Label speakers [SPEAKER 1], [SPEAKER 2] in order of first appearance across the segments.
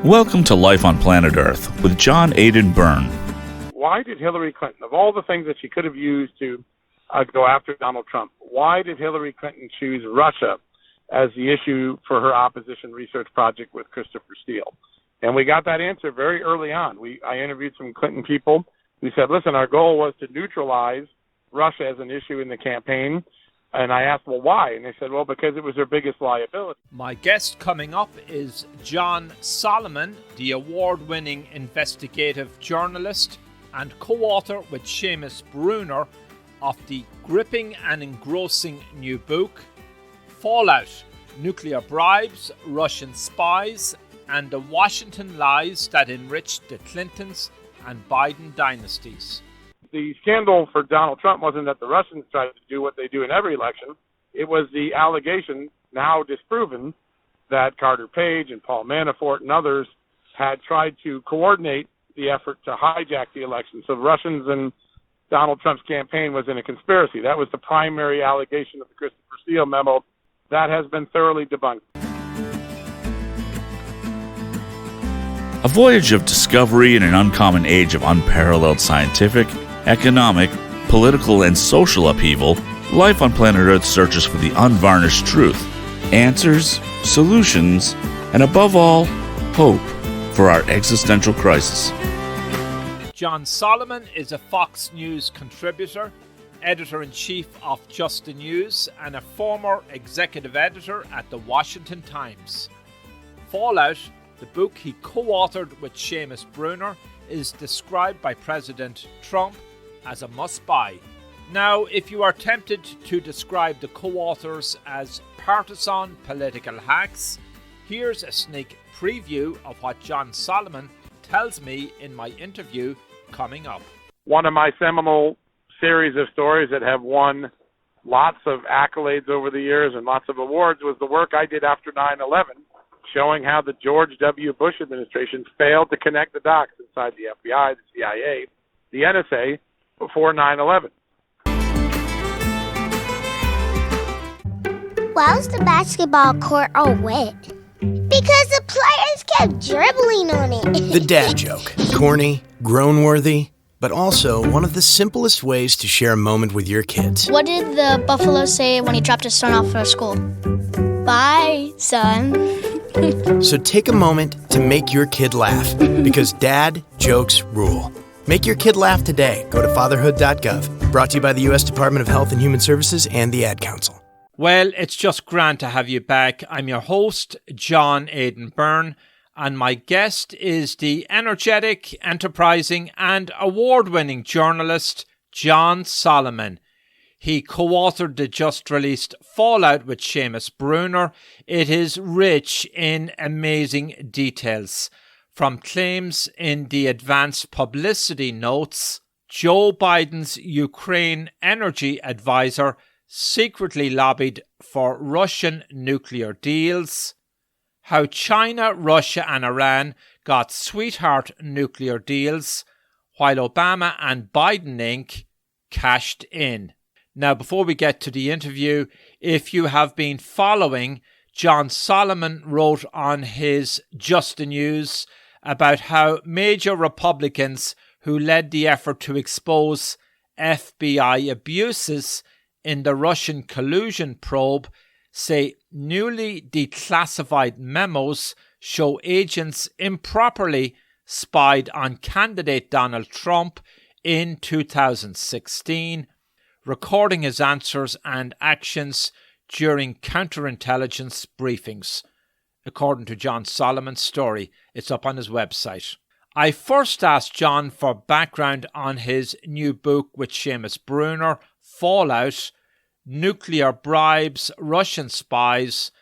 [SPEAKER 1] Welcome to Life on Planet Earth with John Aidan Byrne.
[SPEAKER 2] Why did Hillary Clinton, of all the things that she could have used to go after Donald Trump, why did Hillary Clinton choose Russia as the issue for her opposition research project with Christopher Steele? And we got that answer very early on. I interviewed some Clinton people who said, listen, our goal was to neutralize Russia as an issue in the campaign. And I asked, well, why? And they said, well, because it was their biggest liability.
[SPEAKER 3] My guest coming up is John Solomon, the award-winning investigative journalist and co-author with Seamus Bruner of the gripping and engrossing new book, Fallout: Nuclear Bribes, Russian Spies, and the Washington Lies that Enriched the Clintons and Biden Dynasties.
[SPEAKER 2] The scandal for Donald Trump wasn't that the Russians tried to do what they do in every election. It was the allegation, now disproven, that Carter Page and Paul Manafort and others had tried to coordinate the effort to hijack the election. So the Russians and Donald Trump's campaign was in a conspiracy. That was the primary allegation of the Christopher Steele memo. That has been thoroughly debunked.
[SPEAKER 1] A voyage of discovery in an uncommon age of unparalleled scientific, economic, political, and social upheaval, Life on Planet Earth searches for the unvarnished truth, answers, solutions, and above all, hope for our existential crisis.
[SPEAKER 3] John Solomon is a Fox News contributor, editor-in-chief of Just the News, and a former executive editor at the Washington Times. Fallout, the book he co-authored with Seamus Bruner, is described by President Trump as a must-buy. Now, if you are tempted to describe the co-authors as partisan political hacks, here's a sneak preview of what John Solomon tells me in my interview coming up.
[SPEAKER 2] One of my seminal series of stories that have won lots of accolades over the years and lots of awards was the work I did after 9/11, showing how the George W. Bush administration failed to connect the dots inside the FBI, the CIA, the NSA before 9/11.
[SPEAKER 4] Why was the basketball court all wet? Because the players kept dribbling on it.
[SPEAKER 5] The dad joke. Corny, groan-worthy, but also one of the simplest ways to share a moment with your kids.
[SPEAKER 6] What did the buffalo say when he dropped his son off for school? Bye, son.
[SPEAKER 5] So take a moment to make your kid laugh, because dad jokes rule. Make your kid laugh today. Go to fatherhood.gov. Brought to you by the U.S. Department of Health and Human Services and the Ad Council.
[SPEAKER 3] Well, it's just grand to have you back. I'm your host, John Aidan Byrne, and my guest is the energetic, enterprising, and award-winning journalist, John Solomon. He co-authored the just-released Fallout with Seamus Bruner. It is rich in amazing details. From claims in the advanced publicity notes, Joe Biden's Ukraine energy advisor secretly lobbied for Russian nuclear deals, how China, Russia and Iran got sweetheart nuclear deals, while Obama and Biden Inc. cashed in. Now, before we get to the interview, if you have been following, John Solomon wrote on his Just the News about how major Republicans who led the effort to expose FBI abuses in the Russian collusion probe say newly declassified memos show agents improperly spied on candidate Donald Trump in 2016, recording his answers and actions during counterintelligence briefings. According to John Solomon's story, it's up on his website. I first asked John for background on his new book with Seamus Bruner, Fallout: Nuclear Bribes, Russian Spies,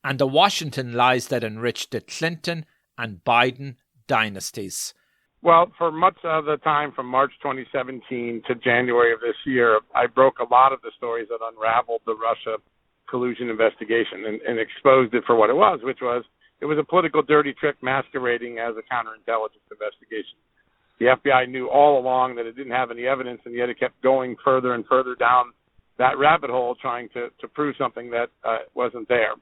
[SPEAKER 3] and the Washington Lies that Enriched the Clinton and Biden Dynasties.
[SPEAKER 2] Well, for much of the time from March 2017 to January of this year, I broke a lot of the stories that unraveled the Russia collusion investigation and exposed it for what it was, which was it was a political dirty trick masquerading as a counterintelligence investigation. The FBI knew all along that it didn't have any evidence, and yet it kept going further and further down that rabbit hole trying to prove something that wasn't there.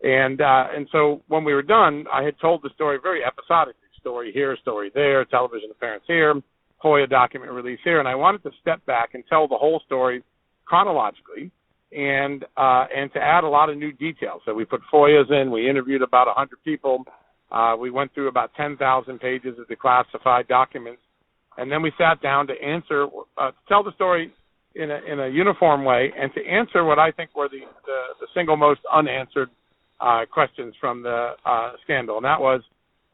[SPEAKER 2] And so when we were done, I had told the story very episodically, story here, story there, television appearance here, FOIA document release here, and I wanted to step back and tell the whole story chronologically and to add a lot of new details. So we put FOIAs in, we interviewed about 100 people, we went through about 10,000 pages of declassified documents, and then we sat down to answer, tell the story in a uniform way, and to answer what I think were the single most unanswered questions from the scandal, and that was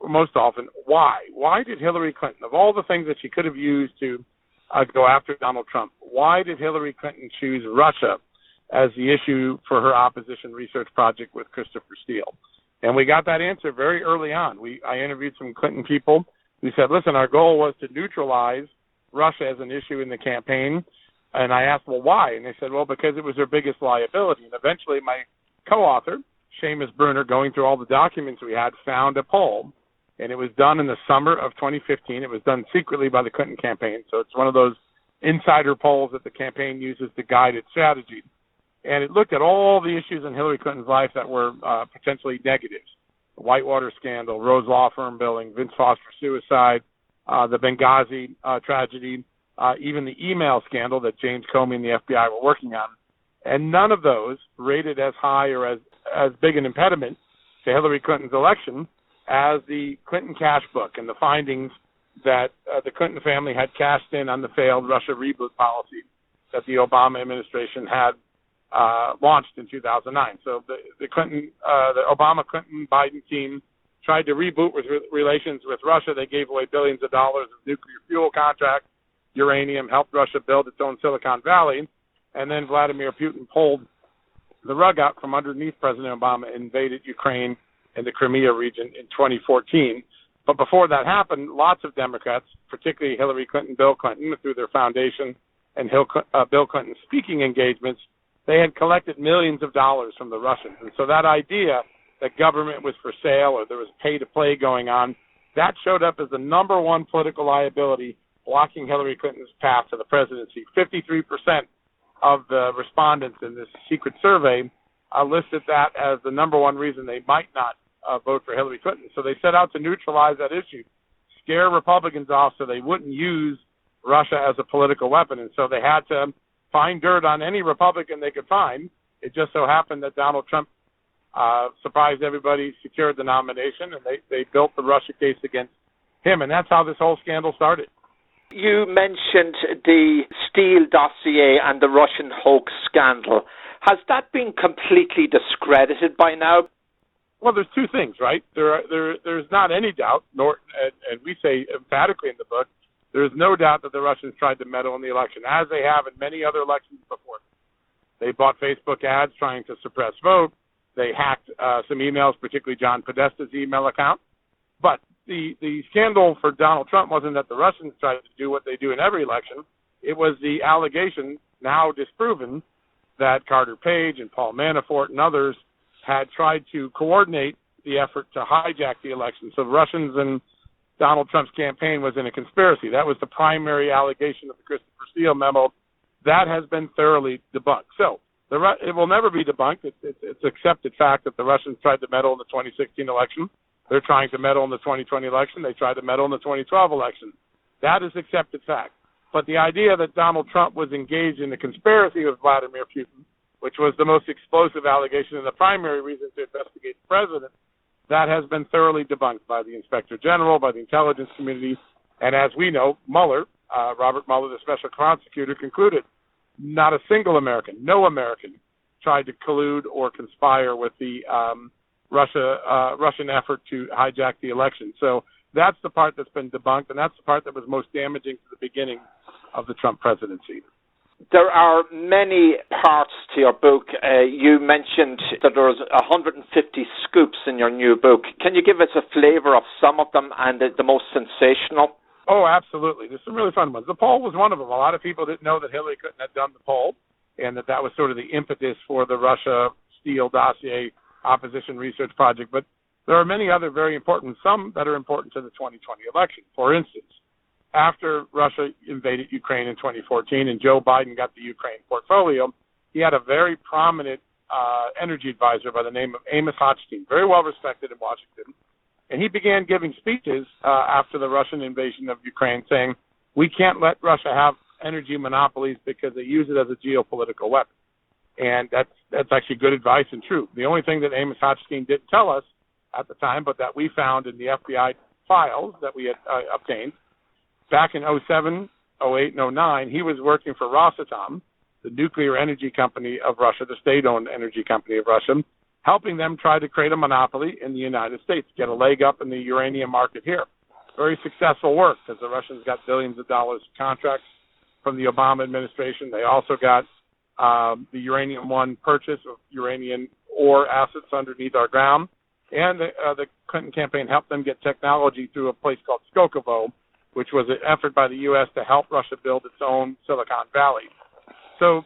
[SPEAKER 2] most often why? Why did Hillary Clinton, of all the things that she could have used to go after Donald Trump, why did Hillary Clinton choose Russia as the issue for her opposition research project with Christopher Steele? And we got that answer very early on. I interviewed some Clinton people who said, listen, our goal was to neutralize Russia as an issue in the campaign. And I asked, well, why? And they said, well, because it was their biggest liability. And eventually my co-author, Seamus Bruner, going through all the documents we had, found a poll. And it was done in the summer of 2015. It was done secretly by the Clinton campaign. So it's one of those insider polls that the campaign uses to guide its strategy. And it looked at all the issues in Hillary Clinton's life that were potentially negatives. The Whitewater scandal, Rose Law Firm billing, Vince Foster suicide, the Benghazi tragedy, even the email scandal that James Comey and the FBI were working on. And none of those rated as high or as big an impediment to Hillary Clinton's election as the Clinton cash book and the findings that the Clinton family had cashed in on the failed Russia reboot policy that the Obama administration had launched in 2009. So the Obama, Clinton, Biden team tried to reboot with relations with Russia. They gave away billions of dollars of nuclear fuel contracts, uranium, helped Russia build its own Silicon Valley, and then Vladimir Putin pulled the rug out from underneath President Obama, invaded Ukraine and the Crimea region in 2014. But before that happened, lots of Democrats, particularly Hillary Clinton, Bill Clinton, through their foundation and Bill Clinton's speaking engagements, they had collected millions of dollars from the Russians. And so that idea that government was for sale or there was pay-to-play going on, that showed up as the number one political liability blocking Hillary Clinton's path to the presidency. 53% of the respondents in this secret survey listed that as the number one reason they might not vote for Hillary Clinton. So they set out to neutralize that issue, scare Republicans off so they wouldn't use Russia as a political weapon. And so they had to find dirt on any Republican they could find. It just so happened that Donald Trump surprised everybody, secured the nomination, and they built the Russia case against him. And that's how this whole scandal started.
[SPEAKER 7] You mentioned the Steele dossier and the Russian hoax scandal. Has that been completely discredited by now?
[SPEAKER 2] Well, there's two things, right? There's not any doubt, and we say emphatically in the book, there is no doubt that the Russians tried to meddle in the election, as they have in many other elections before. They bought Facebook ads trying to suppress vote. They hacked some emails, particularly John Podesta's email account. But the scandal for Donald Trump wasn't that the Russians tried to do what they do in every election. It was the allegation, now disproven, that Carter Page and Paul Manafort and others had tried to coordinate the effort to hijack the election. So the Russians and Donald Trump's campaign was in a conspiracy. That was the primary allegation of the Christopher Steele memo. That has been thoroughly debunked. So it will never be debunked. It's accepted fact that the Russians tried to meddle in the 2016 election. They're trying to meddle in the 2020 election. They tried to meddle in the 2012 election. That is accepted fact. But the idea that Donald Trump was engaged in a conspiracy with Vladimir Putin, which was the most explosive allegation and the primary reason to investigate the president, that has been thoroughly debunked by the Inspector General, by the intelligence community, and as we know, Mueller, Robert Mueller, the special prosecutor, concluded not a single American, no American, tried to collude or conspire with the Russian effort to hijack the election. So that's the part that's been debunked, and that's the part that was most damaging to the beginning of the Trump presidency.
[SPEAKER 7] There are many parts to your book. You mentioned that there was 150 scoops in your new book. Can you give us a flavor of some of them and the most sensational?
[SPEAKER 2] Oh, absolutely. There's some really fun ones. The poll was one of them. A lot of people didn't know that Hillary Clinton had done the poll and that was sort of the impetus for the Russia Steele dossier opposition research project. But there are many other very important, some that are important to the 2020 election. For instance, after Russia invaded Ukraine in 2014 and Joe Biden got the Ukraine portfolio, he had a very prominent energy advisor by the name of Amos Hochstein, very well respected in Washington. And he began giving speeches after the Russian invasion of Ukraine saying, we can't let Russia have energy monopolies because they use it as a geopolitical weapon. And that's actually good advice and true. The only thing that Amos Hochstein didn't tell us at the time, but that we found in the FBI files that we had obtained, back in 07, 08, and 09, he was working for Rosatom, the nuclear energy company of Russia, the state-owned energy company of Russia, helping them try to create a monopoly in the United States, get a leg up in the uranium market here. Very successful work because the Russians got billions of dollars of contracts from the Obama administration. They also got the Uranium One purchase of uranium ore assets underneath our ground. And the Clinton campaign helped them get technology through a place called Skokovo, which was an effort by the U.S. to help Russia build its own Silicon Valley. So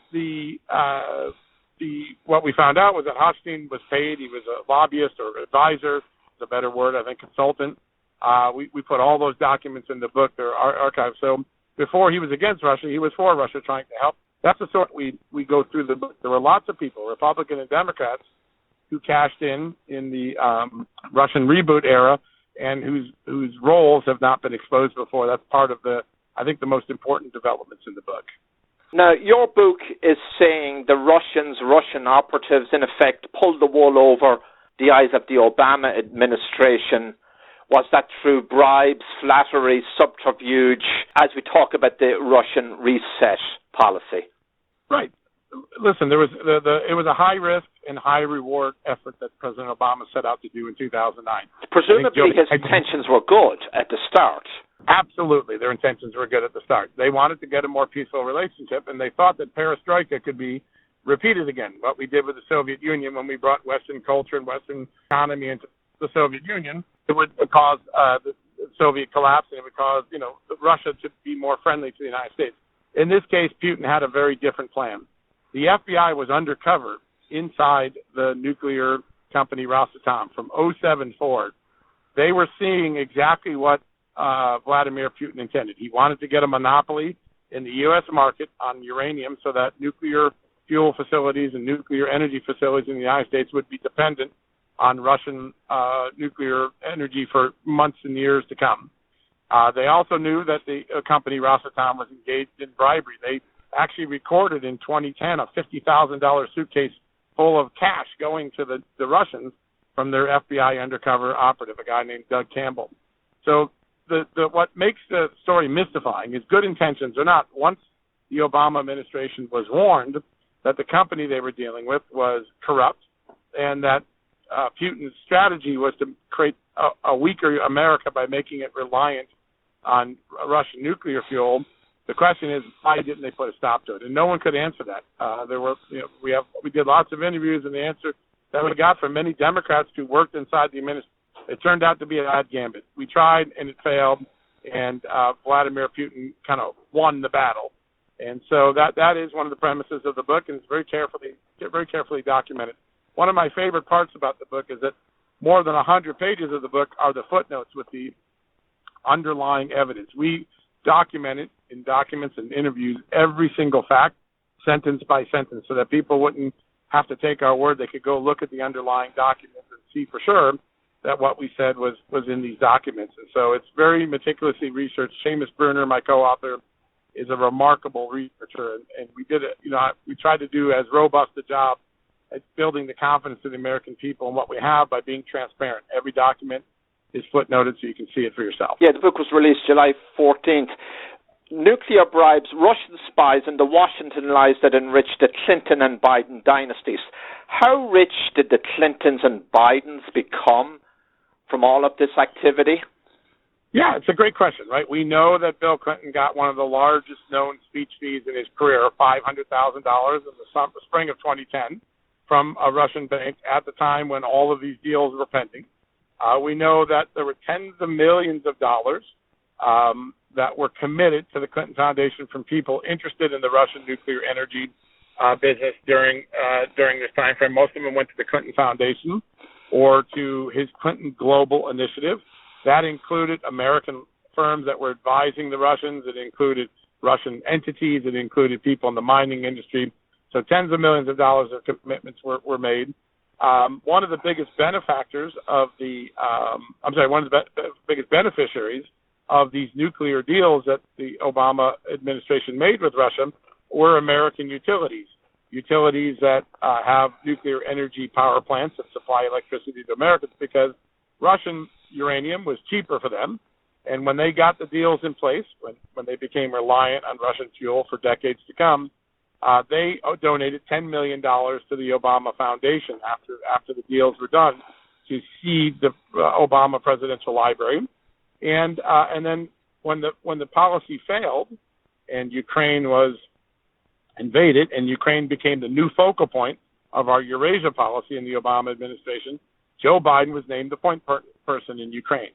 [SPEAKER 2] what we found out was that Hochstein was paid. He was a lobbyist or advisor, is a better word, I think, consultant. We put all those documents in the book. They're archived. So before he was against Russia, he was for Russia, trying to help. That's the sort we go through the book. There were lots of people, Republican and Democrats, who cashed in the Russian reboot era and whose roles have not been exposed before. That's part of the most important developments in the book.
[SPEAKER 7] Now, your book is saying the Russian operatives, in effect, pulled the wool over the eyes of the Obama administration. Was that through bribes, flattery, subterfuge, as we talk about the Russian reset policy?
[SPEAKER 2] Right. Listen, there was it was a high risk and high reward effort that President Obama set out to do in 2009.
[SPEAKER 7] Presumably his intentions were good at the start.
[SPEAKER 2] Absolutely, their intentions were good at the start. They wanted to get a more peaceful relationship, and they thought that perestroika could be repeated again. What we did with the Soviet Union when we brought Western culture and Western economy into the Soviet Union, it would cause the Soviet collapse, and it would cause Russia to be more friendly to the United States. In this case, Putin had a very different plan. The FBI was undercover inside the nuclear company Rosatom from 2007 forward. They were seeing exactly what Vladimir Putin intended. He wanted to get a monopoly in the U.S. market on uranium so that nuclear fuel facilities and nuclear energy facilities in the United States would be dependent on Russian nuclear energy for months and years to come. They also knew that the company Rosatom was engaged in bribery. They actually recorded in 2010 a $50,000 suitcase full of cash going to the Russians from their FBI undercover operative, a guy named Doug Campbell. So what makes the story mystifying is good intentions or not. Once the Obama administration was warned that the company they were dealing with was corrupt and that Putin's strategy was to create a weaker America by making it reliant on Russian nuclear fuel, the question is, why didn't they put a stop to it? And no one could answer that. We did lots of interviews, and the answer that we got from many Democrats who worked inside the administration, it turned out to be an odd gambit. We tried, and it failed, and Vladimir Putin kind of won the battle. And so that is one of the premises of the book, and it's very carefully documented. One of my favorite parts about the book is that more than 100 pages of the book are the footnotes with the underlying evidence. We documented in documents and interviews every single fact, sentence by sentence, so that people wouldn't have to take our word. They could go look at the underlying documents and see for sure that what we said was in these documents. And so it's very meticulously researched. Seamus Bruner, my co-author, is a remarkable researcher, and we did it. We tried to do as robust a job at building the confidence of the American people in what we have by being transparent. Every document is footnoted so you can see it for yourself.
[SPEAKER 7] Yeah, the book was released July 14th. Nuclear bribes, Russian spies, and the Washington lies that enriched the Clinton and Biden dynasties. How rich did the Clintons and Bidens become from all of this activity?
[SPEAKER 2] Yeah, it's a great question, right? We know that Bill Clinton got one of the largest known speech fees in his career, $500,000 in the spring of 2010, from a Russian bank at the time when all of these deals were pending. We know that there were tens of millions of dollars that were committed to the Clinton Foundation from people interested in the Russian nuclear energy business during this time frame. Most of them went to the Clinton Foundation or to his Clinton Global Initiative. That included American firms that were advising the Russians. It included Russian entities. It included people in the mining industry. So tens of millions of dollars of commitments were made. One of the biggest benefactors of one of the biggest beneficiaries of these nuclear deals that the Obama administration made with Russia were American utilities that have nuclear energy power plants that supply electricity to Americans, because Russian uranium was cheaper for them. And when they got the deals in place, when they became reliant on Russian fuel for decades to come, they donated $10 million to the Obama Foundation after the deals were done to seed the Obama Presidential Library. And then when the policy failed and Ukraine was invaded and Ukraine became the new focal point of our Eurasia policy in the Obama administration, Joe Biden was named the point person in Ukraine.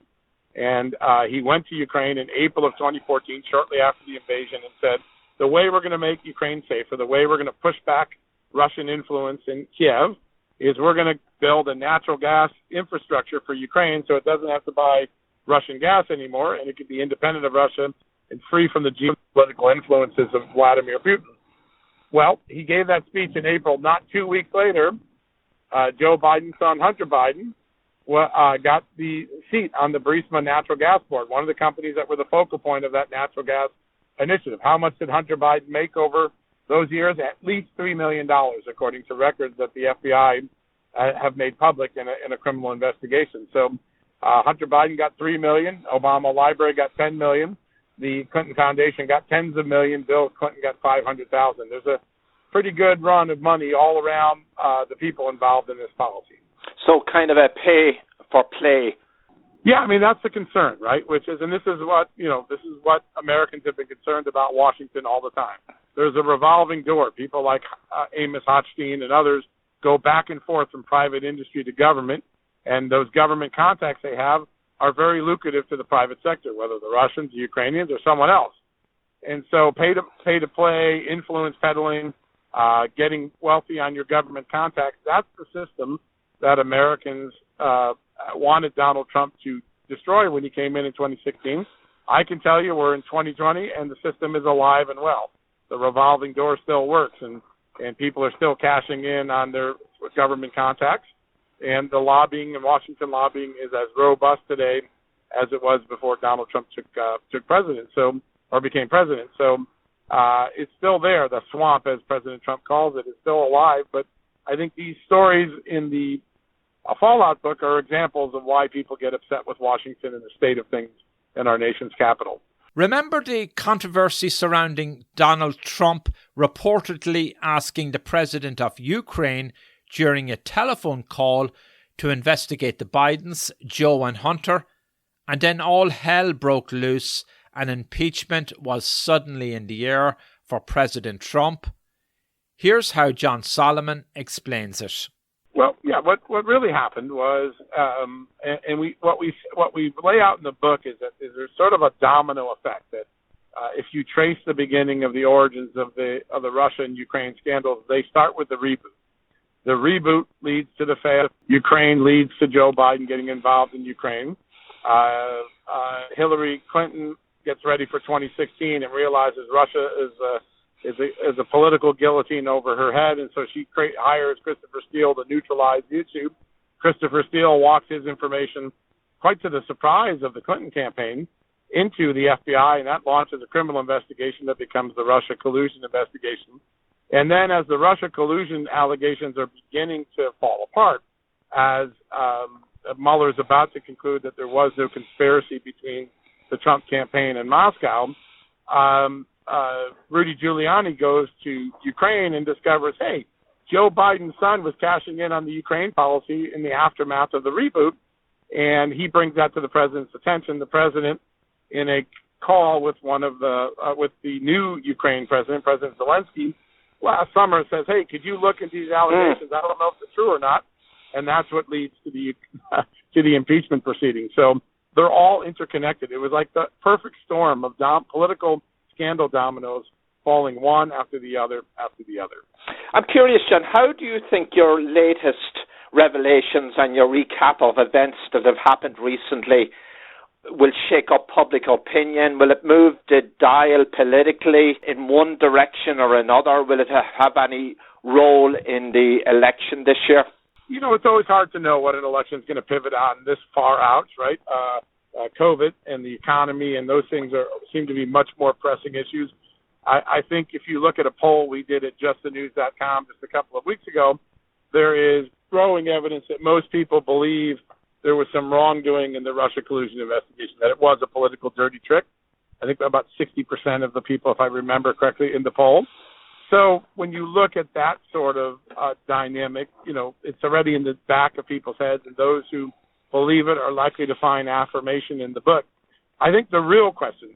[SPEAKER 2] And he went to Ukraine in April of 2014, shortly after the invasion, and said, the way we're going to make Ukraine safer, the way we're going to push back Russian influence in Kiev, is we're going to build a natural gas infrastructure for Ukraine so it doesn't have to buy Russian gas anymore, and it can be independent of Russia and free from the geopolitical influences of Vladimir Putin. Well, he gave that speech in April. Not 2 weeks later, Joe Biden's son, Hunter Biden, got the seat on the Burisma Natural Gas Board, one of the companies that were the focal point of that natural gas initiative. How much did Hunter Biden make over those years? At least $3 million, according to records that the FBI have made public in a criminal investigation. So Hunter Biden got $3 million. Obama Library got $10 million. The Clinton Foundation got tens of millions. Bill Clinton got $500,000. There's a pretty good run of money all around the people involved in this policy.
[SPEAKER 7] So kind of a pay for play.
[SPEAKER 2] Yeah, I mean, that's the concern, right? This is what Americans have been concerned about Washington all the time. There's a revolving door. People like Amos Hochstein and others go back and forth from private industry to government, and those government contacts they have are very lucrative to the private sector, whether the Russians, the Ukrainians, or someone else. And so pay to play, influence peddling, getting wealthy on your government contacts, that's the system that Americans wanted Donald Trump to destroy when he came in 2016. I can tell you we're in 2020 and the system is alive and well. The revolving door still works, and people are still cashing in on their government contacts. And the lobbying and Washington lobbying is as robust today as it was before Donald Trump took president, or became president. So it's still there. The swamp, as President Trump calls it, is still alive. But I think these stories in the Fallout book are examples of why people get upset with Washington and the state of things in our nation's capital.
[SPEAKER 3] Remember the controversy surrounding Donald Trump reportedly asking the president of Ukraine during a telephone call to investigate the Bidens, Joe and Hunter, and then all hell broke loose and impeachment was suddenly in the air for President Trump. Here's how John Solomon explains it.
[SPEAKER 2] Well, yeah, what really happened was, what we lay out in the book is that there's sort of a domino effect that if you trace the beginning of the origins of the Russia and Ukraine scandals, they start with the reboot. The reboot leads to the failure. Ukraine leads to Joe Biden getting involved in Ukraine. Hillary Clinton gets ready for 2016 and realizes Russia is a political guillotine over her head, and so she hires Christopher Steele to neutralize the issue. Christopher Steele walks his information, quite to the surprise of the Clinton campaign, into the FBI, and that launches a criminal investigation that becomes the Russia collusion investigation. And then as the Russia collusion allegations are beginning to fall apart, as Mueller's about to conclude that there was no conspiracy between the Trump campaign and Moscow, Rudy Giuliani goes to Ukraine and discovers, hey, Joe Biden's son was cashing in on the Ukraine policy in the aftermath of the reboot, and he brings that to the president's attention. The president, in a call with with the new Ukraine president, President Zelensky, last summer says, hey, could you look into these allegations? I don't know if they're true or not. And that's what leads to the impeachment proceedings. So they're all interconnected. It was like the perfect storm of political scandal dominoes falling one after the other after the other.
[SPEAKER 7] I'm curious, John, how do you think your latest revelations and your recap of events that have happened recently will shake up public opinion? Will it move the dial politically in one direction or another? Will it have any role in the election this year?
[SPEAKER 2] You know, it's always hard to know what an election is going to pivot on this far out, right? COVID and the economy and those things seem to be much more pressing issues. I think if you look at a poll we did at justthenews.com just a couple of weeks ago, there is growing evidence that most people believe there was some wrongdoing in the Russia collusion investigation, that it was a political dirty trick. I think about 60% of the people, if I remember correctly, in the poll. So when you look at that sort of dynamic, you know, it's already in the back of people's heads, and those who believe it are likely to find affirmation in the book. I think the real question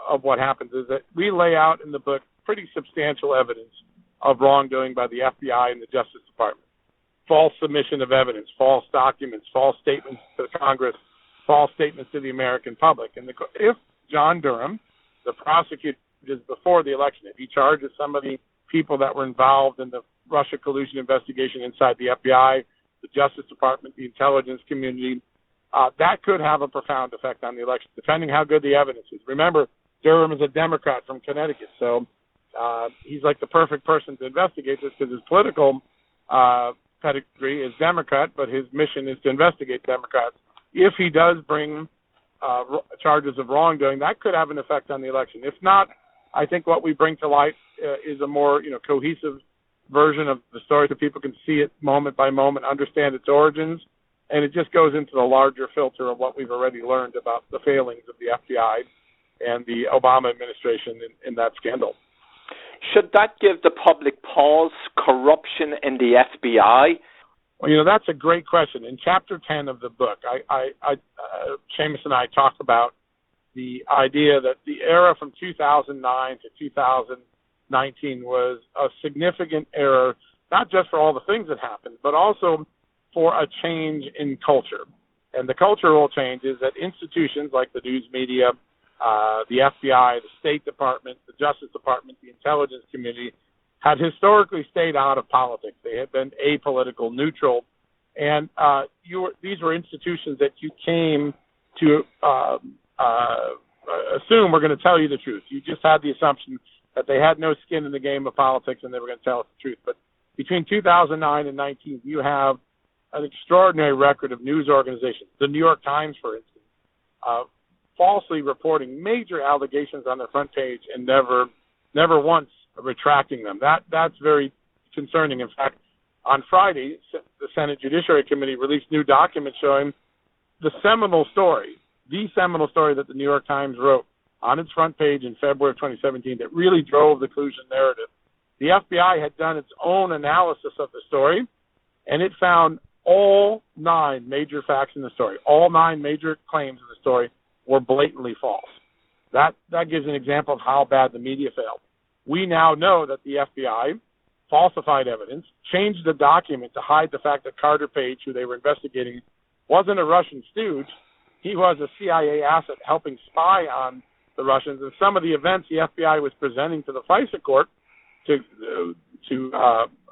[SPEAKER 2] of what happens is that we lay out in the book pretty substantial evidence of wrongdoing by the FBI and the Justice Department. False submission of evidence, false documents, false statements to Congress, false statements to the American public. And if John Durham, the prosecutor, before the election, if he charges some of the people that were involved in the Russia collusion investigation inside the FBI, the Justice Department, the intelligence community, that could have a profound effect on the election, depending how good the evidence is. Remember, Durham is a Democrat from Connecticut, so he's like the perfect person to investigate this because his political pedigree is Democrat, but his mission is to investigate Democrats. If he does bring charges of wrongdoing, that could have an effect on the election. If not, I think what we bring to light is a more cohesive version of the story so people can see it moment by moment, understand its origins, and it just goes into the larger filter of what we've already learned about the failings of the FBI and the Obama administration in that scandal.
[SPEAKER 7] Should that give the public pause? Corruption in the FBI?
[SPEAKER 2] Well, that's a great question. In Chapter 10 of the book, Seamus and I talk about the idea that the era from 2009 to 2019 was a significant era, not just for all the things that happened, but also for a change in culture. And the cultural change is that institutions like the news media, the FBI, the State Department, the Justice Department, the intelligence community had historically stayed out of politics. They had been apolitical, neutral, and these were institutions that you came to assume were going to tell you the truth. You just had the assumption that they had no skin in the game of politics and they were going to tell us the truth. But between 2009 and 19, you have an extraordinary record of news organizations. The New York Times, for instance, falsely reporting major allegations on their front page and never once retracting them. That's very concerning. In fact, on Friday, the Senate Judiciary Committee released new documents showing the seminal story that the New York Times wrote on its front page in February of 2017 that really drove the collusion narrative. The FBI had done its own analysis of the story, and it found all 9 major facts in the story, all 9 major claims in the story were blatantly false. That gives an example of how bad the media failed. We now know that the FBI falsified evidence, changed the document to hide the fact that Carter Page, who they were investigating, wasn't a Russian stooge. He was a CIA asset helping spy on the Russians. And some of the events the FBI was presenting to the FISA court to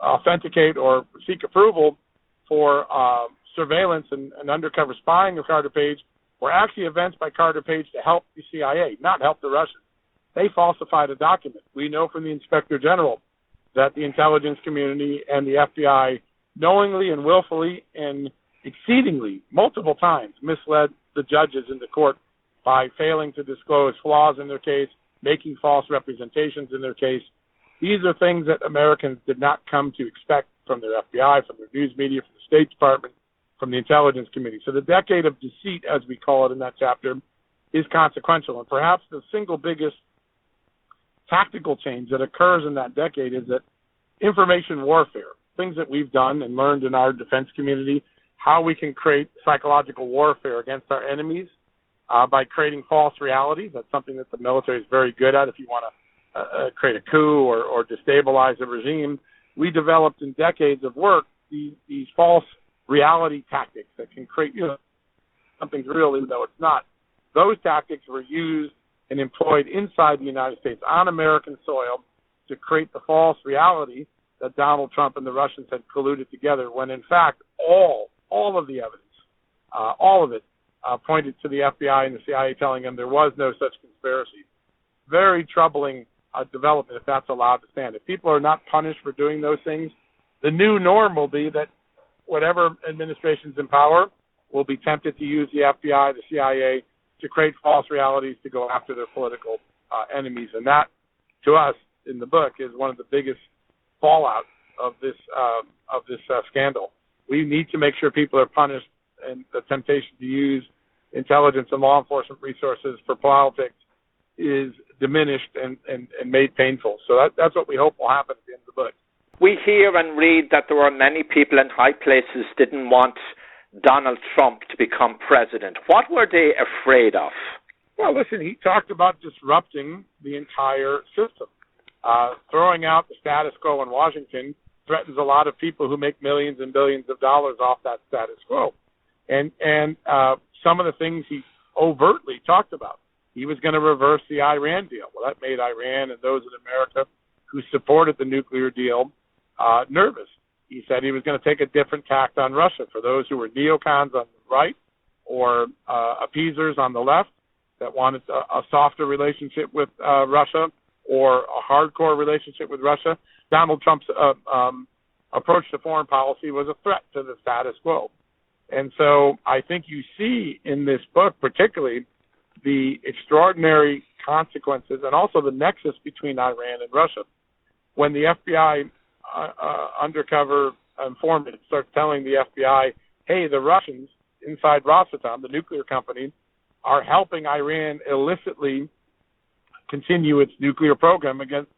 [SPEAKER 2] authenticate or seek approval for surveillance and undercover spying of Carter Page were actually events by Carter Page to help the CIA, not help the Russians. They falsified a document. We know from the Inspector General that the intelligence community and the FBI knowingly and willfully and exceedingly multiple times misled the judges in the court by failing to disclose flaws in their case, making false representations in their case. These are things that Americans did not come to expect from their FBI, from their news media, from the State Department, from the intelligence community. So the decade of deceit, as we call it in that chapter, is consequential. And perhaps the single biggest tactical change that occurs in that decade is that information warfare, things that we've done and learned in our defense community, how we can create psychological warfare against our enemies by creating false realities. That's something that the military is very good at if you want to create a coup or destabilize a regime. We developed in decades of work these false reality tactics that can create something's real even though it's not. Those tactics were used and employed inside the United States on American soil to create the false reality that Donald Trump and the Russians had colluded together when in fact all of the evidence, all of it pointed to the FBI and the CIA telling them there was no such conspiracy. Very troubling development if that's allowed to stand. If people are not punished for doing those things, the new norm will be that whatever administration's in power will be tempted to use the FBI, the CIA, to create false realities to go after their political enemies. And that, to us, in the book, is one of the biggest fallout of this scandal. We need to make sure people are punished, and the temptation to use intelligence and law enforcement resources for politics is diminished and made painful. So that's what we hope will happen at the end of the book.
[SPEAKER 7] We hear and read that there were many people in high places didn't want Donald Trump to become president. What were they afraid of?
[SPEAKER 2] Well, listen, he talked about disrupting the entire system. Throwing out the status quo in Washington threatens a lot of people who make millions and billions of dollars off that status quo. And some of the things he overtly talked about. He was going to reverse the Iran deal. Well, that made Iran and those in America who supported the nuclear deal nervous. He said he was going to take a different tact on Russia for those who were neocons on the right or appeasers on the left that wanted a softer relationship with Russia or a hardcore relationship with Russia. Donald Trump's approach to foreign policy was a threat to the status quo. And so I think you see in this book particularly the extraordinary consequences and also the nexus between Iran and Russia. When the FBI undercover informant starts telling the FBI, hey, the Russians inside Rosatom, the nuclear company, are helping Iran illicitly continue its nuclear program against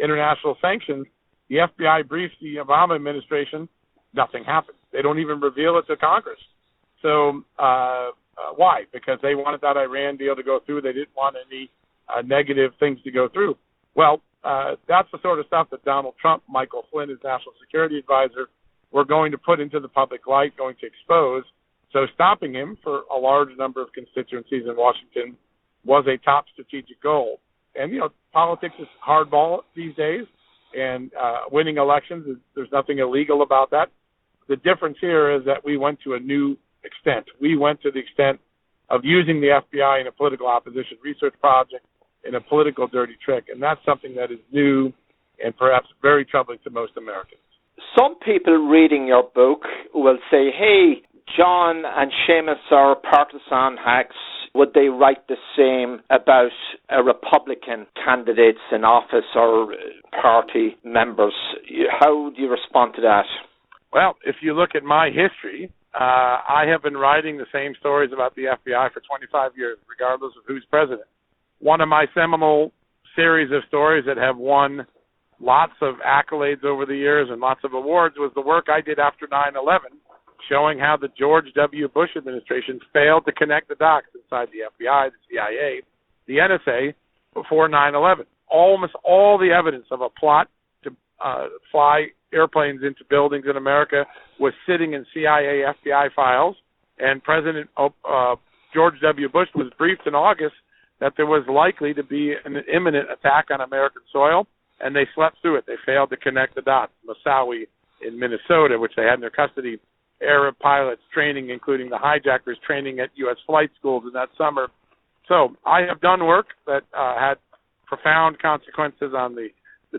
[SPEAKER 2] international sanctions, the FBI briefs the Obama administration, nothing happens. They don't even reveal it to Congress. So why? Because they wanted that Iran deal to go through. They didn't want any negative things to go through. Well, that's the sort of stuff that Donald Trump, Michael Flynn, his national security advisor, were going to put into the public light, going to expose. So stopping him for a large number of constituencies in Washington was a top strategic goal. And, politics is hardball these days, and winning elections, there's nothing illegal about that. The difference here is that we went to a new extent. We went to the extent of using the FBI in a political opposition research project, in a political dirty trick, and that's something that is new and perhaps very troubling to most Americans.
[SPEAKER 7] Some people reading your book will say, hey, John and Seamus are partisan hacks. Would they write the same about Republican candidates in office or party members? How do you respond to that?
[SPEAKER 2] Well, if you look at my history, I have been writing the same stories about the FBI for 25 years, regardless of who's president. One of my seminal series of stories that have won lots of accolades over the years and lots of awards was the work I did after 9/11, showing how the George W. Bush administration failed to connect the dots inside the FBI, the CIA, the NSA before 9/11. Almost all the evidence of a plot to fly airplanes into buildings in America was sitting in CIA, FBI files, and President George W. Bush was briefed in August that there was likely to be an imminent attack on American soil, and they slept through it. They failed to connect the dots. Moussaoui in Minnesota, which they had in their custody, Arab pilots training, including the hijackers training at U.S. flight schools in that summer. So I have done work that had profound consequences on the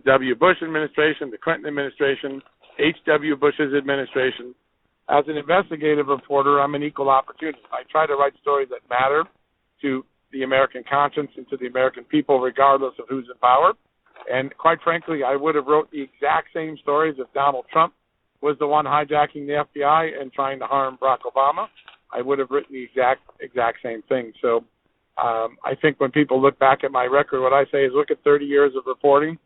[SPEAKER 2] W. Bush administration, the Clinton administration, H.W. Bush's administration. As an investigative reporter, I'm an equal opportunist. I try to write stories that matter to the American conscience and to the American people, regardless of who's in power. And quite frankly, I would have wrote the exact same stories if Donald Trump was the one hijacking the FBI and trying to harm Barack Obama. I would have written the exact same thing. So I think when people look back at my record, what I say is look at 30 years of reporting.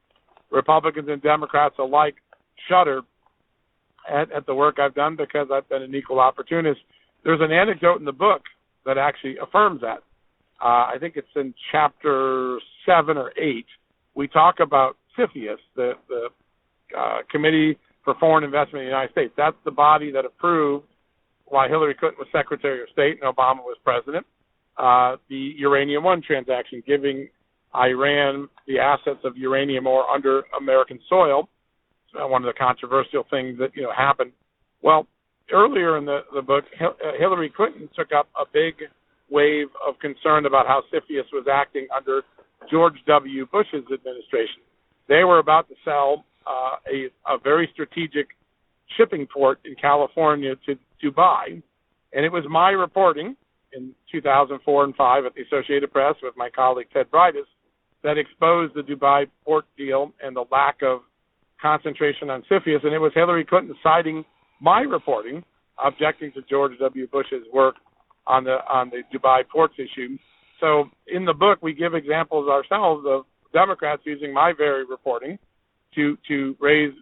[SPEAKER 2] Republicans and Democrats alike shudder at the work I've done because I've been an equal opportunist. There's an anecdote in the book that actually affirms that. I think it's in chapter 7 or 8. We talk about CFIUS, the Committee for Foreign Investment in the United States. That's the body that approved, while Hillary Clinton was Secretary of State and Obama was president, the Uranium One transaction, giving Iran the assets of uranium ore under American soil. One of the controversial things that happened. Well, earlier in the book, Hillary Clinton took up a big wave of concern about how CFIUS was acting under George W. Bush's administration. They were about to sell a very strategic shipping port in California to Dubai, and it was my reporting in 2004 and 5 at the Associated Press with my colleague Ted Breides that exposed the Dubai port deal and the lack of concentration on CFIUS, and it was Hillary Clinton citing my reporting, objecting to George W. Bush's work on the Dubai ports issue. So in the book, we give examples ourselves of Democrats using my very reporting to raise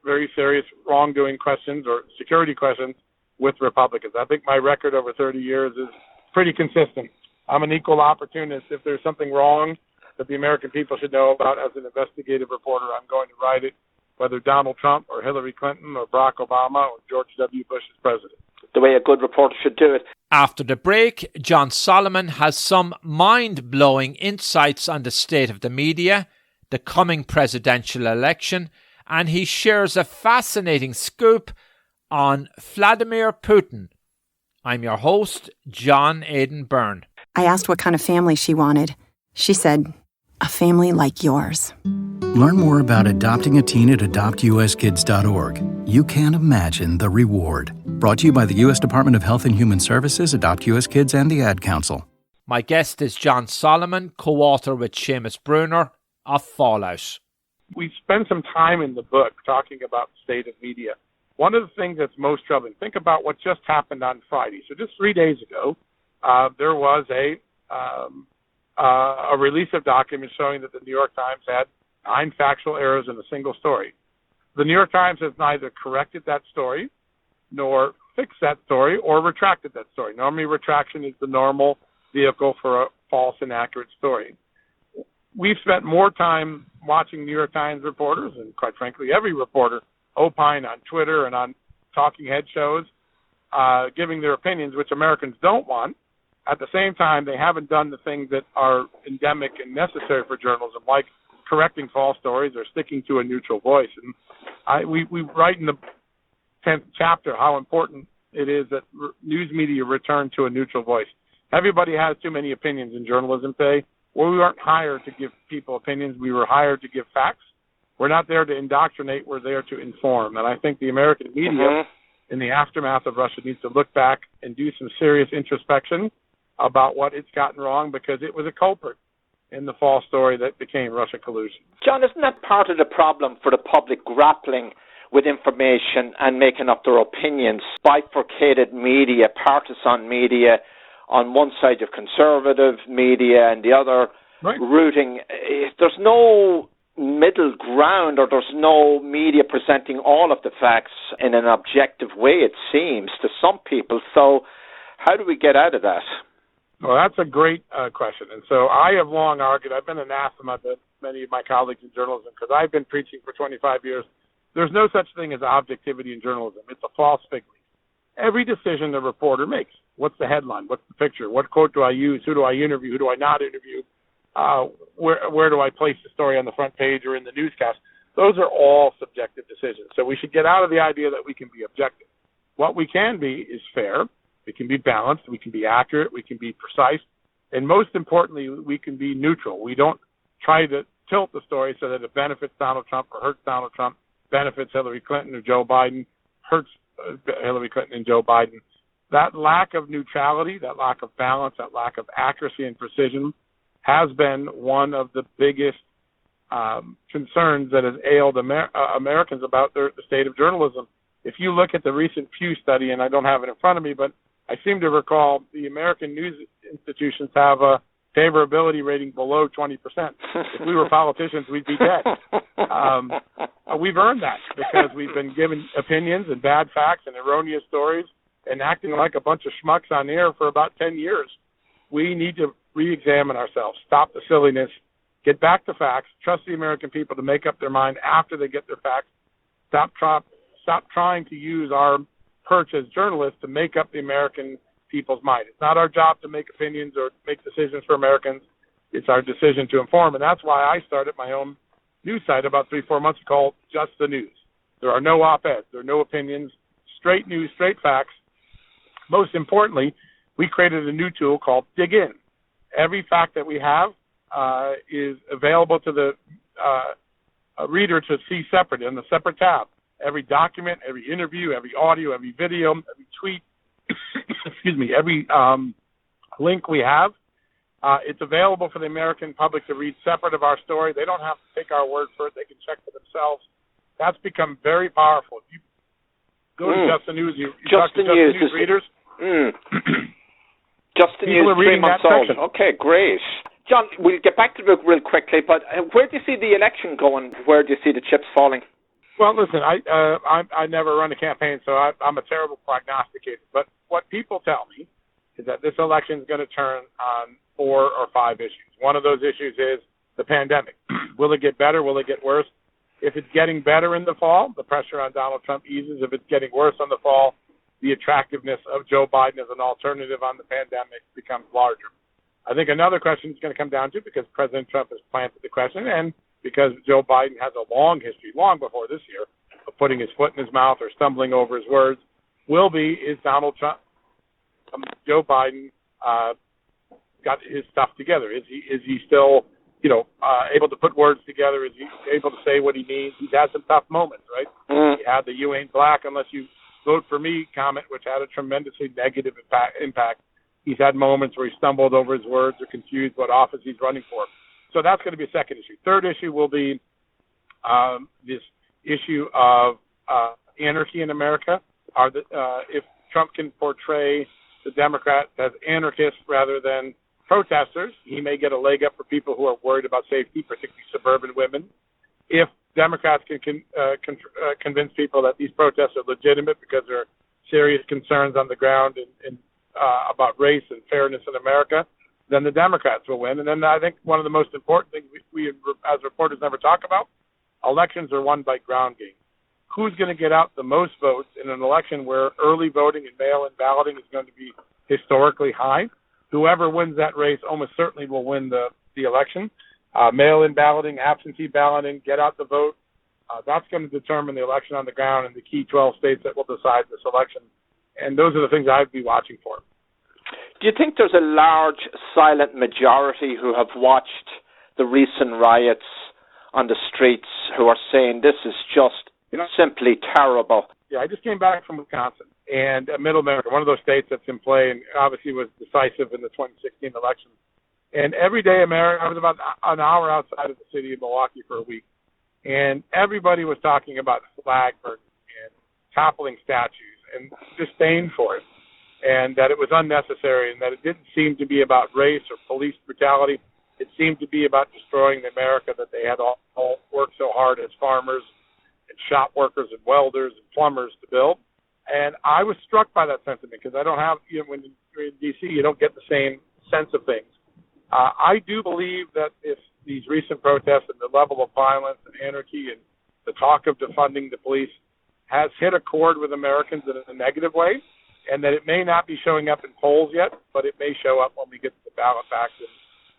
[SPEAKER 2] very serious wrongdoing questions or security questions with Republicans. I think my record over 30 years is pretty consistent. I'm an equal opportunist. If there's something wrong that the American people should know about as an investigative reporter, I'm going to write it, whether Donald Trump or Hillary Clinton or Barack Obama or George W. Bush is president.
[SPEAKER 7] The way a good reporter should do it.
[SPEAKER 3] After the break, John Solomon has some mind-blowing insights on the state of the media, the coming presidential election, and he shares a fascinating scoop on Vladimir Putin. I'm your host, John Aidan Byrne.
[SPEAKER 8] I asked what kind of family she wanted. She said, a family like yours.
[SPEAKER 9] Learn more about adopting a teen at adoptuskids.org. You can't imagine the reward. Brought to you by the U.S. Department of Health and Human Services, Adopt U.S. Kids, and the Ad Council.
[SPEAKER 3] My guest is John Solomon, co-author with Seamus Bruner of Fallout.
[SPEAKER 2] We spend some time in the book talking about the state of media. One of the things that's most troubling, think about what just happened on Friday. So just 3 days ago, there was a release of documents showing that the New York Times had 9 factual errors in a single story. The New York Times has neither corrected that story nor fixed that story or retracted that story. Normally, retraction is the normal vehicle for a false, inaccurate story. We've spent more time watching New York Times reporters, and quite frankly, every reporter, opine on Twitter and on talking head shows, giving their opinions, which Americans don't want. At the same time, they haven't done the things that are endemic and necessary for journalism, like correcting false stories or sticking to a neutral voice. And we write in the 10th chapter how important it is that news media return to a neutral voice. Everybody has too many opinions in journalism today. Well, we weren't hired to give people opinions. We were hired to give facts. We're not there to indoctrinate. We're there to inform. And I think the American media, in the aftermath of Russia, needs to look back and do some serious introspection about what it's gotten wrong, because it was a culprit in the false story that became Russia collusion.
[SPEAKER 7] John, isn't that part of the problem for the public grappling with information and making up their opinions? Bifurcated media, partisan media, on one side of conservative media and the other rooting. There's no middle ground, or there's no media presenting all of the facts in an objective way, it seems, to some people. So how do we get out of that?
[SPEAKER 2] Well, that's a great question. And so I have long argued, I've been anathema to many of my colleagues in journalism, because I've been preaching for 25 years, there's no such thing as objectivity in journalism. It's a false fig leaf. Every decision the reporter makes, what's the headline, what's the picture, what quote do I use, who do I interview, who do I not interview, where do I place the story on the front page or in the newscast, those are all subjective decisions. So we should get out of the idea that we can be objective. What we can be is fair. We can be balanced, we can be accurate, we can be precise, and most importantly, we can be neutral. We don't try to tilt the story so that it benefits Donald Trump or hurts Donald Trump, benefits Hillary Clinton or Joe Biden, hurts Hillary Clinton and Joe Biden. That lack of neutrality, that lack of balance, that lack of accuracy and precision has been one of the biggest concerns that has ailed Americans about the state of journalism. If you look at the recent Pew study, and I don't have it in front of me, but I seem to recall the American news institutions have a favorability rating below 20%. If we were politicians, we'd be dead. We've earned that because we've been given opinions and bad facts and erroneous stories and acting like a bunch of schmucks on air for about 10 years. We need to re-examine ourselves, stop the silliness, get back to facts, trust the American people to make up their mind after they get their facts, stop trying to use our perch as journalists to make up the American people's mind. It's not our job to make opinions or make decisions for Americans. It's our decision to inform. And that's why I started my own news site about 3-4 months ago called Just the News. There are no op-eds. There are no opinions, straight news, straight facts. Most importantly, we created a new tool called Dig In. Every fact that we have is available to the reader to see separate in the separate tab. Every document, every interview, every audio, every video, every tweet, every link we have, it's available for the American public to read separate of our story. They don't have to take our word for it. They can check for themselves. That's become very powerful. If you go to Just the News, you talk to Just the News readers.
[SPEAKER 7] Just the News, 3 months old. Okay, great. John, we'll get back to the book real quickly, but where do you see the election going? Where do you see the chips falling?
[SPEAKER 2] Well, listen, I never run a campaign, so I'm a terrible prognosticator. But what people tell me is that this election is going to turn on 4 or 5 issues. One of those issues is the pandemic. Will it get better? Will it get worse? If it's getting better in the fall, the pressure on Donald Trump eases. If it's getting worse in the fall, the attractiveness of Joe Biden as an alternative on the pandemic becomes larger. I think another question is going to come down to, because President Trump has planted the question, and because Joe Biden has a long history, long before this year, of putting his foot in his mouth or stumbling over his words, is Donald Trump, Joe Biden, got his stuff together? Is he still, able to put words together? Is he able to say what he means? He's had some tough moments, right? He had the "you ain't black unless you vote for me" comment, which had a tremendously negative impact. He's had moments where he stumbled over his words or confused what office he's running for. So that's going to be a second issue. Third issue will be this issue of anarchy in America. If Trump can portray the Democrats as anarchists rather than protesters, he may get a leg up for people who are worried about safety, particularly suburban women. If Democrats can convince people that these protests are legitimate because there are serious concerns on the ground and about race and fairness in America, then the Democrats will win. And then I think one of the most important things we as reporters never talk about, elections are won by ground game. Who's going to get out the most votes in an election where early voting and mail-in balloting is going to be historically high? Whoever wins that race almost certainly will win the election. Mail-in balloting, absentee balloting, get out the vote, that's going to determine the election on the ground in the key 12 states that will decide this election. And those are the things I'd be watching for.
[SPEAKER 7] Do you think there's a large silent majority who have watched the recent riots on the streets who are saying this is just simply terrible?
[SPEAKER 2] Yeah, I just came back from Wisconsin and Middle America, one of those states that's in play and obviously was decisive in the 2016 election. And every day, I was about an hour outside of the city of Milwaukee for a week, and everybody was talking about flag burning and toppling statues and disdain for it, and that it was unnecessary, and that it didn't seem to be about race or police brutality. It seemed to be about destroying the America that they had all worked so hard as farmers and shop workers and welders and plumbers to build. And I was struck by that sentiment because I don't have, when you're in D.C., you don't get the same sense of things. I do believe that if these recent protests and the level of violence and anarchy and the talk of defunding the police has hit a chord with Americans in a negative way, and that it may not be showing up in polls yet, but it may show up when we get the ballot back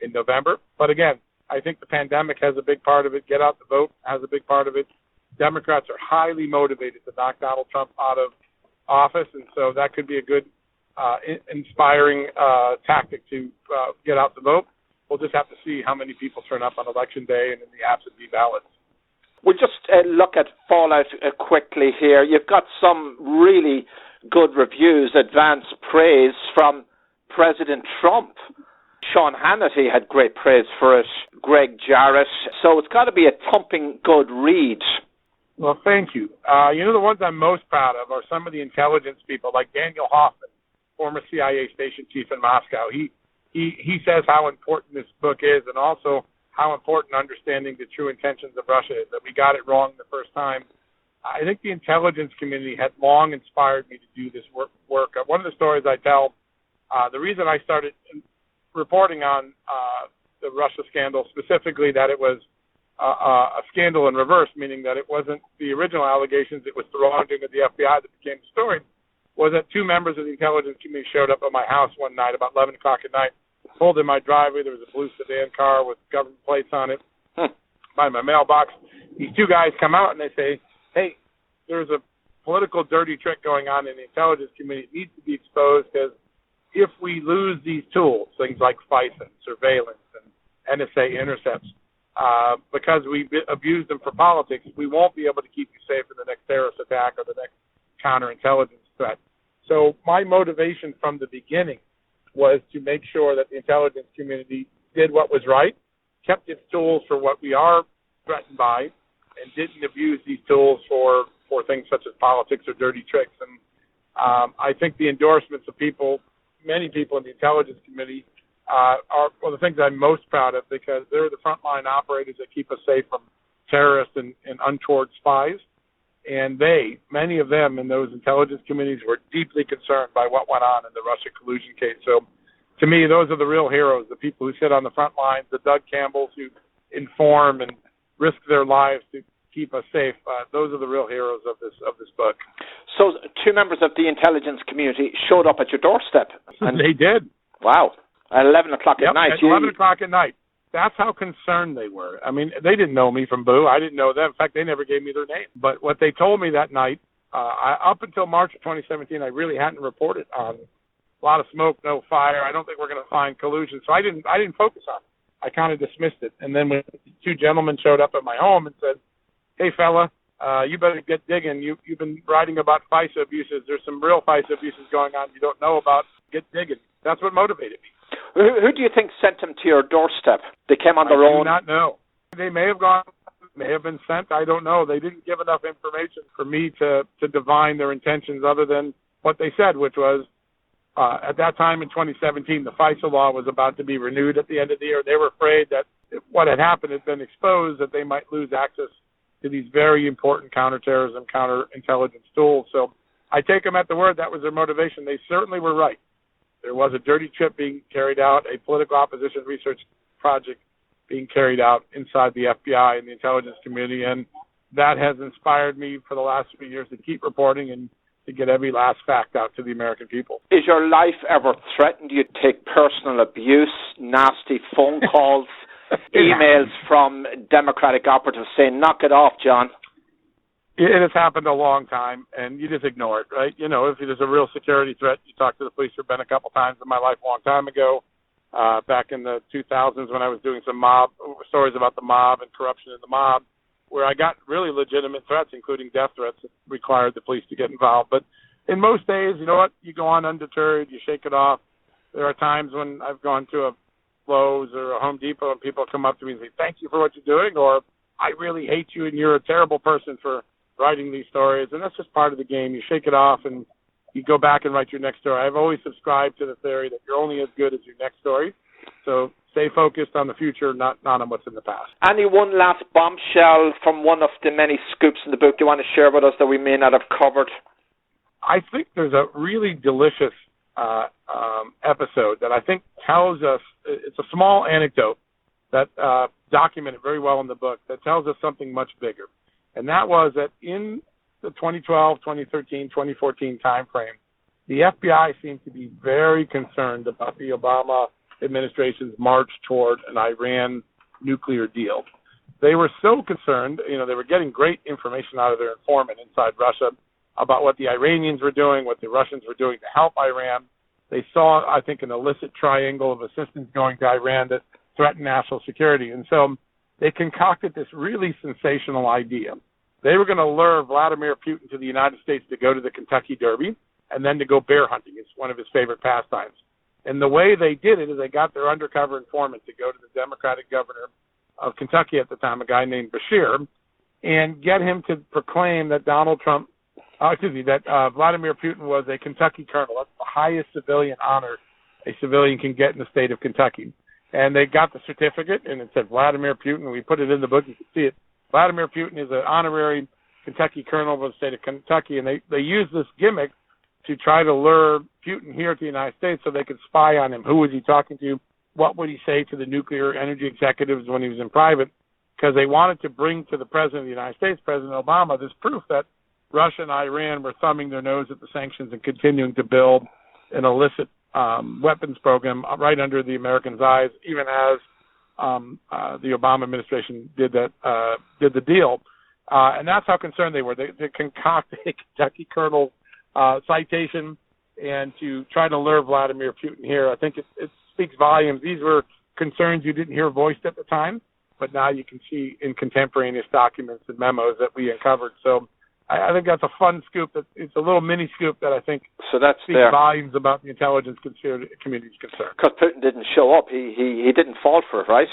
[SPEAKER 2] in November. But again, I think the pandemic has a big part of it. Get out the vote has a big part of it. Democrats are highly motivated to knock Donald Trump out of office, and so that could be a good inspiring tactic to get out the vote. We'll just have to see how many people turn up on Election Day and in the absentee ballots.
[SPEAKER 7] We'll just look at fallout quickly here. You've got some really good reviews, advanced praise from President Trump. Sean Hannity had great praise for it, Greg Jarrett. So it's got to be a thumping good read.
[SPEAKER 2] Well, thank you. The ones I'm most proud of are some of the intelligence people like Daniel Hoffman, former CIA station chief in Moscow. He says how important this book is, and also how important understanding the true intentions of Russia is, that we got it wrong the first time. I think the intelligence community had long inspired me to do this work. One of the stories I tell, the reason I started reporting on the Russia scandal, specifically that it was a scandal in reverse, meaning that it wasn't the original allegations, it was the wrongdoing of the FBI that became the story, was that 2 members of the intelligence community showed up at my house one night about 11 o'clock at night, pulled in my driveway. There was a blue sedan car with government plates on it by my mailbox. These 2 guys come out and they say, "Hey, there's a political dirty trick going on in the intelligence community needs to be exposed, because if we lose these tools, things like FISA and surveillance and NSA intercepts, because we abuse them for politics, we won't be able to keep you safe in the next terrorist attack or the next counterintelligence threat. So my motivation from the beginning was to make sure that the intelligence community did what was right, kept its tools for what we are threatened by, and didn't abuse these tools for things such as politics or dirty tricks. And I think the endorsements of many people in the intelligence community are one of the things I'm most proud of, because they're the frontline operators that keep us safe from terrorists and untoward spies. And many of them in those intelligence committees were deeply concerned by what went on in the Russia collusion case. So to me, those are the real heroes, the people who sit on the front lines, the Doug Campbells who inform and risk their lives to keep us safe. Those are the real heroes of this book.
[SPEAKER 7] So 2 members of the intelligence community showed up at your doorstep. And
[SPEAKER 2] they did.
[SPEAKER 7] Wow. At 11 o'clock at night.
[SPEAKER 2] At 11 o'clock at night. That's how concerned they were. I mean, they didn't know me from Boo. I didn't know them. In fact, they never gave me their name. But what they told me that night, up until March of 2017, I really hadn't reported on a lot of smoke, no fire. I don't think we're going to find collusion. So I didn't focus on it. I kind of dismissed it. And then when 2 gentlemen showed up at my home and said, "Hey, fella, you better get digging. You've been writing about FISA abuses. There's some real FISA abuses going on you don't know about. Get digging." That's what motivated me.
[SPEAKER 7] Who do you think sent them to your doorstep? They came on their own?
[SPEAKER 2] I do not know. They may have gone, may have been sent. I don't know. They didn't give enough information for me to divine their intentions other than what they said, which was at that time in 2017, the FISA law was about to be renewed at the end of the year. They were afraid that if what had happened had been exposed, that they might lose access to these very important counterterrorism, counterintelligence tools. So I take them at the word. That was their motivation. They certainly were right. There was a dirty trip being carried out, a political opposition research project being carried out inside the FBI and the intelligence community, and that has inspired me for the last few years to keep reporting and to get every last fact out to the American people.
[SPEAKER 7] Is your life ever threatened? Do you take personal abuse, nasty phone calls, emails from Democratic operatives saying, "Knock it off, John"?
[SPEAKER 2] It has happened a long time, and you just ignore it, right? You know, if there's a real security threat, you talk to the police. There have been a couple times in my life a long time ago, back in the 2000s when I was doing some mob stories about the mob and corruption in the mob, where I got really legitimate threats, including death threats that required the police to get involved. But in most days, you know what? You go on undeterred. You shake it off. There are times when I've gone to a Lowe's or a Home Depot and people come up to me and say, "Thank you for what you're doing," or "I really hate you and you're a terrible person for writing these stories." And that's just part of the game. You shake it off and you go back and write your next story. I've always subscribed to the theory that you're only as good as your next story. So stay focused on the future, not on what's in the past.
[SPEAKER 7] Any one last bombshell from one of the many scoops in the book you want to share with us that we may not have covered?
[SPEAKER 2] I think there's a really delicious episode that I think tells us, it's a small anecdote that documented very well in the book that tells us something much bigger. And that was that in the 2012, 2013, 2014 timeframe, the FBI seemed to be very concerned about the Obama administration's march toward an Iran nuclear deal. They were so concerned, they were getting great information out of their informant inside Russia about what the Iranians were doing, what the Russians were doing to help Iran. They saw, I think, an illicit triangle of assistance going to Iran that threatened national security. And so they concocted this really sensational idea. They were going to lure Vladimir Putin to the United States to go to the Kentucky Derby and then to go bear hunting. It's one of his favorite pastimes. And the way they did it is they got their undercover informant to go to the Democratic governor of Kentucky at the time, a guy named Bashir, and get him to proclaim that Vladimir Putin was a Kentucky colonel. That's the highest civilian honor a civilian can get in the state of Kentucky. And they got the certificate, and it said Vladimir Putin. We put it in the book. You can see it. Vladimir Putin is an honorary Kentucky colonel of the state of Kentucky, and they used this gimmick to try to lure Putin here to the United States so they could spy on him. Who was he talking to? What would he say to the nuclear energy executives when he was in private? Because they wanted to bring to the President of the United States, President Obama, this proof that Russia and Iran were thumbing their nose at the sanctions and continuing to build an illicit weapons program right under the Americans' eyes, even as the Obama administration did the deal. And that's how concerned they were. They concoct a Kentucky colonel citation and to try to lure Vladimir Putin here. I think it speaks volumes. These were concerns you didn't hear voiced at the time, but now you can see in contemporaneous documents and memos that we uncovered. So I think that's a fun scoop. It's a little mini scoop that I think speaks volumes about the intelligence community's concern.
[SPEAKER 7] Because Putin didn't show up. He didn't fall for it, right?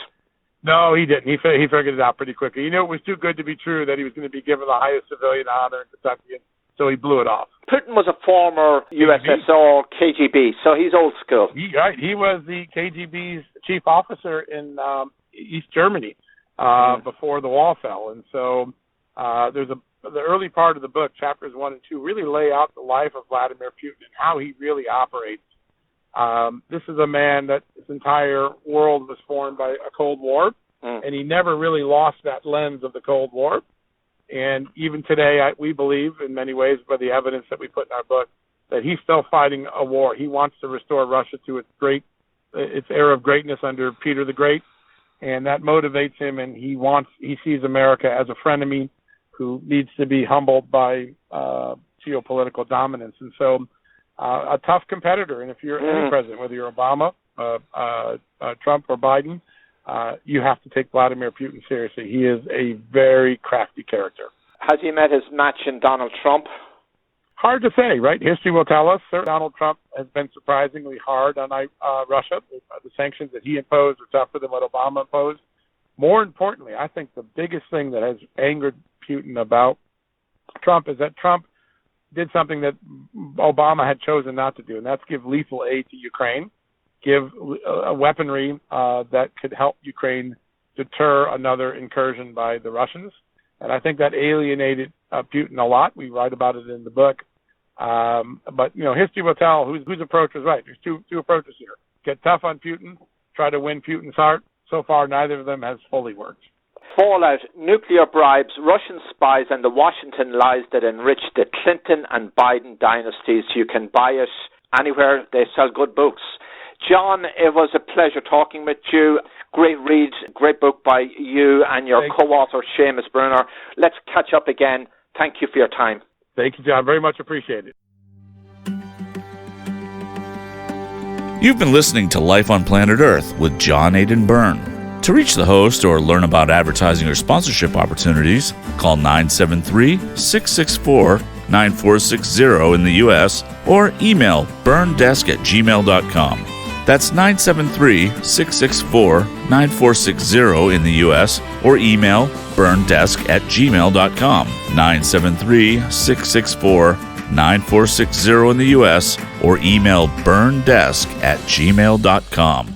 [SPEAKER 2] No, he didn't. He figured it out pretty quickly. He knew it was too good to be true that he was going to be given the highest civilian honor in Kentucky, so he blew it off.
[SPEAKER 7] Putin was a former USSR KGB, so he's old school.
[SPEAKER 2] He was the KGB's chief officer in East Germany before the wall fell. And so the early part of the book, chapters 1 and 2, really lay out the life of Vladimir Putin and how he really operates. This is a man that his entire world was formed by a Cold War, and he never really lost that lens of the Cold War. And even today, we believe, in many ways, by the evidence that we put in our book, that he's still fighting a war. He wants to restore Russia to its era of greatness under Peter the Great, and that motivates him. And he sees America as a frenemy who needs to be humbled by geopolitical dominance. And so, a tough competitor. And if you're any president, whether you're Obama, Trump, or Biden, you have to take Vladimir Putin seriously. He is a very crafty character.
[SPEAKER 7] Has he met his match in Donald Trump?
[SPEAKER 2] Hard to say, right? History will tell us. Donald Trump has been surprisingly hard on Russia. The sanctions that he imposed are tougher than what Obama imposed. More importantly, I think the biggest thing that has angered Putin about Trump is that Trump did something that Obama had chosen not to do, and that's give lethal aid to Ukraine, give weaponry that could help Ukraine deter another incursion by the Russians. And I think that alienated Putin a lot. We write about it in the book. But, history will tell whose approach was right. There's two approaches here. Get tough on Putin, try to win Putin's heart. So far, neither of them has fully worked.
[SPEAKER 7] Fallout, nuclear bribes, Russian spies, and the Washington lies that enriched the Clinton and Biden dynasties. You can buy it anywhere. They sell good books. John, it was a pleasure talking with you. Great read, great book by you and your co-author, Seamus Bruner. Let's catch up again. Thank you for your time.
[SPEAKER 2] Thank you, John. Very much appreciated.
[SPEAKER 1] You've been listening to Life on Planet Earth with John Aidan Byrne. To reach the host or learn about advertising or sponsorship opportunities, call 973-664-9460 in the U.S. or email burndesk@gmail.com. That's 973-664-9460 in the U.S. or email burndesk@gmail.com. 973-664-9460 in the U.S. or email burndesk@gmail.com.